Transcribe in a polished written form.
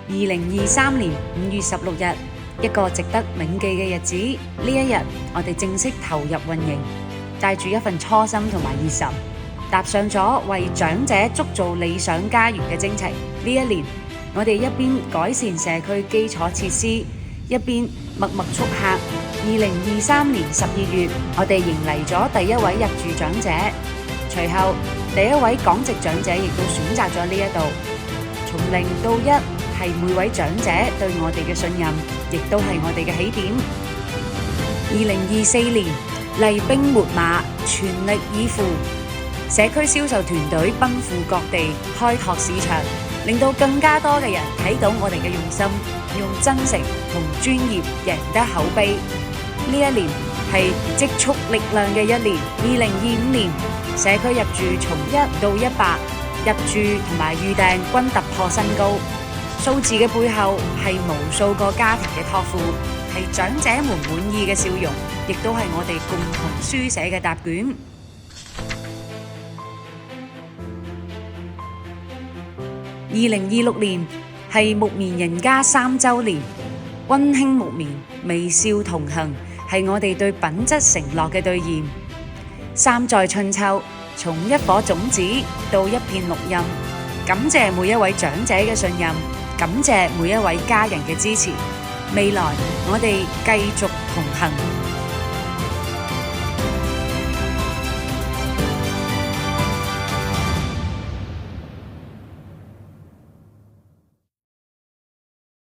2023年5月16日，一個值得銘記嘅日子。呢一日，我哋正式投入運營，帶住一份初心同埋熱忱，踏上咗為長者築造理想家園嘅征程。呢一年，我哋一邊改善社區基礎設施，一邊默默促客。2023年12月，我哋迎嚟咗第一位入住長者，隨後第一位港籍長者亦都選擇咗呢一度。從0到1係每位長者對我哋嘅信任，亦都係我哋嘅起點。2024年厲兵秣馬，全力以赴，社區銷售團隊奔赴各地開拓市場，令到更加多嘅人睇到我哋嘅用心，用真誠同專業贏得口碑。呢一年係積蓄力量嘅一年。2025年社區入住從1到100，入住同埋預訂均突破新高。數字嘅背後係無數個家庭嘅託付，係長者們滿意嘅笑容，亦都係我哋共同書寫嘅答卷。2026年係木棉人家3週年，溫馨木棉，微笑同行，係我哋對品質承諾嘅兌現。3載春秋，從一顆種子到一片綠蔭，感謝每一位長者嘅信任，感謝每一位家人嘅支持。未來我哋繼續同行。